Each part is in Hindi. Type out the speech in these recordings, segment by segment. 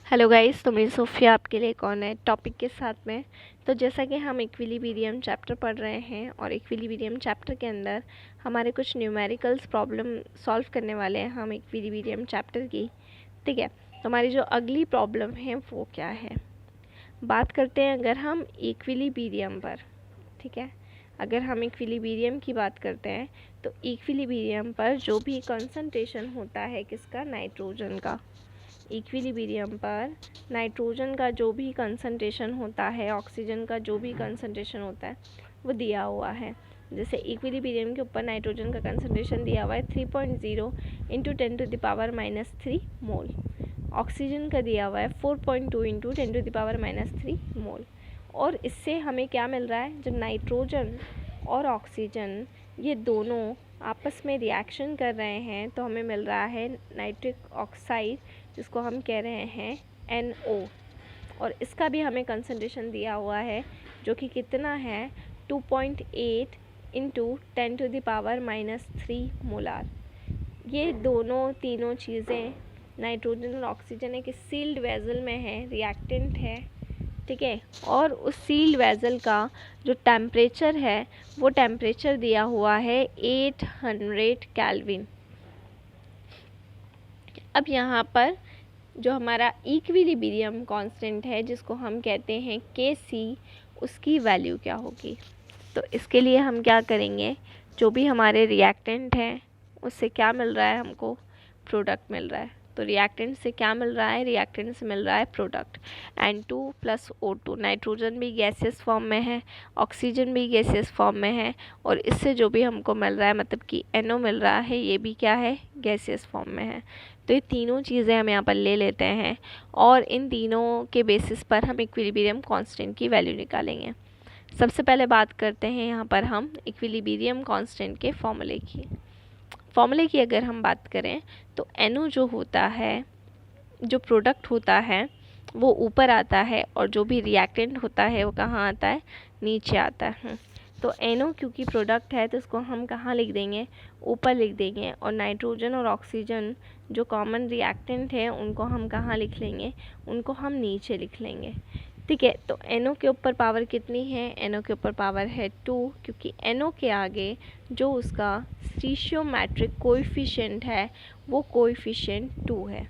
हेलो गाइस, तो मेरी सोफिया आपके लिए कौन है टॉपिक के साथ में। तो जैसा कि हम इक्विलिब्रियम चैप्टर पढ़ रहे हैं और इक्विलिब्रियम चैप्टर के अंदर हमारे कुछ न्यूमेरिकल्स प्रॉब्लम सॉल्व करने वाले हैं हम इक्विलिब्रियम चैप्टर की। ठीक है, तो हमारी जो अगली प्रॉब्लम है वो क्या है, बात करते हैं अगर हम इक्विलिब्रियम पर। ठीक है, अगर हम इक्विलिब्रियम की बात करते हैं तो इक्विलिब्रियम पर जो भी कंसंट्रेशन होता है किसका, नाइट्रोजन का। इक्विलिब्रियम पर नाइट्रोजन का जो भी कंसंट्रेशन होता है, ऑक्सीजन का जो भी कंसंट्रेशन होता है वो दिया हुआ है। जैसे इक्विलिब्रियम के ऊपर नाइट्रोजन का कंसंट्रेशन दिया हुआ है 3.0 इंटू 10⁻³ मोल। ऑक्सीजन का दिया हुआ है 4.2 इंटू 10⁻³ मोल। और इससे हमें क्या मिल रहा है, जब नाइट्रोजन और ऑक्सीजन ये दोनों आपस में रिएक्शन कर रहे हैं तो हमें मिल रहा है नाइट्रिक ऑक्साइड, जिसको हम कह रहे हैं NO। और इसका भी हमें कंसंट्रेशन दिया हुआ है जो कि कितना है 2.8 इंटू 10⁻³ मोलार। ये दोनों तीनों चीज़ें, नाइट्रोजन और ऑक्सीजन एक सील्ड वेसल में है, रिएक्टेंट है। ठीक है, और उस सील्ड वेसल का जो टेम्परेचर है वो टेम्परेचर दिया हुआ है 800 केल्विन। अब यहाँ पर जो हमारा इक्विलिब्रियम कांस्टेंट है जिसको हम कहते हैं Kc, उसकी वैल्यू क्या होगी। तो इसके लिए हम क्या करेंगे, जो भी हमारे रिएक्टेंट हैं उससे क्या मिल रहा है, हमको प्रोडक्ट मिल रहा है। तो रिएक्टेंट से क्या मिल रहा है, रिएक्टेंट से मिल रहा है प्रोडक्ट N2 + O2। नाइट्रोजन भी गैसियस फॉर्म में है, ऑक्सीजन भी गैसियस फॉर्म में है, और इससे जो भी हमको मिल रहा है मतलब कि NO मिल रहा है, ये भी क्या है, गैसियस फॉर्म में है। तो ये तीनों चीज़ें हम यहाँ पर ले लेते हैं और इन तीनों के बेसिस पर हम इक्विलिब्रियम कांस्टेंट की वैल्यू निकालेंगे। सबसे पहले बात करते हैं यहाँ पर हम इक्विलिब्रियम कांस्टेंट के फॉर्मूले की अगर हम बात करें तो NO जो होता है, जो प्रोडक्ट होता है वो ऊपर आता है, और जो भी रिएक्टेंट होता है वो कहाँ आता है, नीचे आता है। तो NO क्योंकि प्रोडक्ट है तो इसको हम कहाँ लिख देंगे, ऊपर लिख देंगे। और नाइट्रोजन और ऑक्सीजन जो कॉमन रिएक्टेंट है उनको हम कहाँ लिख लेंगे, उनको हम नीचे लिख लेंगे। ठीक है, तो NO के ऊपर पावर कितनी है, NO के ऊपर पावर है 2, क्योंकि NO के आगे जो उसका स्टीशियोमेट्रिक कोएफिशिएंट है वो कोएफिशिएंट 2 है,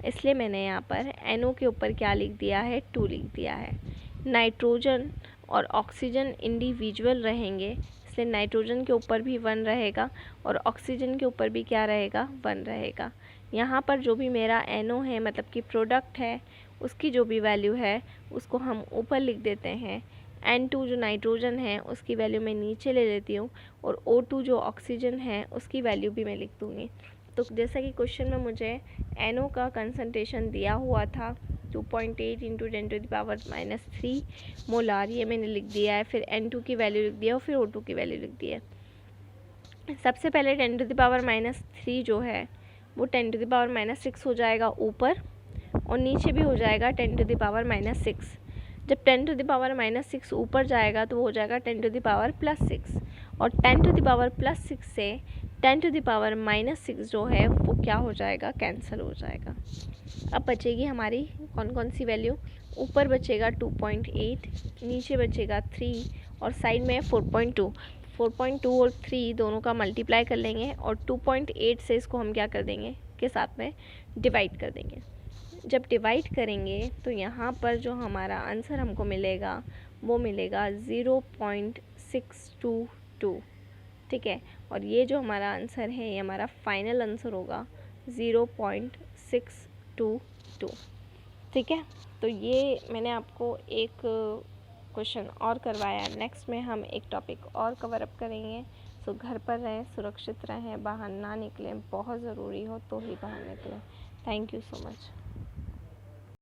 इसलिए मैंने यहाँ पर NO के ऊपर क्या लिख दिया है, 2 लिख दिया है। नाइट्रोजन और ऑक्सीजन इंडिविजुअल रहेंगे, इसलिए नाइट्रोजन के ऊपर भी 1 रहेगा और ऑक्सीजन के ऊपर भी क्या रहेगा, 1 रहेगा। यहाँ पर जो भी मेरा NO है मतलब कि प्रोडक्ट है, उसकी जो भी वैल्यू है उसको हम ऊपर लिख देते हैं। N2 जो नाइट्रोजन है उसकी वैल्यू मैं नीचे ले लेती हूँ, और O2 जो ऑक्सीजन है उसकी वैल्यू भी मैं लिख दूँगी। तो जैसा कि क्वेश्चन में मुझे NO का कंसंट्रेशन दिया हुआ था 2.8 इंटू 10⁻³ मोलार, ये मैंने लिख दिया है। फिर N2 की वैल्यू लिख दिया और फिर O2 की वैल्यू लिख दी है। सबसे पहले 10⁻³ जो है वो 10⁻6 हो जाएगा ऊपर, और नीचे भी हो जाएगा 10⁻6। जब 10⁻6 ऊपर जाएगा तो वो हो जाएगा 10⁻+6, और 10⁻+6 से 10⁻6 जो है वो क्या हो जाएगा, कैंसिल हो जाएगा। अब बचेगी हमारी कौन कौन सी वैल्यू, ऊपर बचेगा 2.8, नीचे बचेगा 3, और साइड में 4.2। 4.2 और 3 दोनों का मल्टीप्लाई कर लेंगे, और 2.8 से इसको हम क्या कर देंगे, के साथ में डिवाइड कर देंगे। जब डिवाइड करेंगे तो यहाँ पर जो हमारा आंसर हमको मिलेगा वो मिलेगा 0.622। ठीक है, और ये जो हमारा आंसर है ये हमारा फाइनल आंसर होगा 0.622। ठीक है, तो ये मैंने आपको एक क्वेश्चन और करवाया। नेक्स्ट में हम एक टॉपिक और कवर अप करेंगे। सो घर पर रहें, सुरक्षित रहें, बाहर ना निकलें, बहुत ज़रूरी हो तो ही बाहर निकलें। Thank you so much.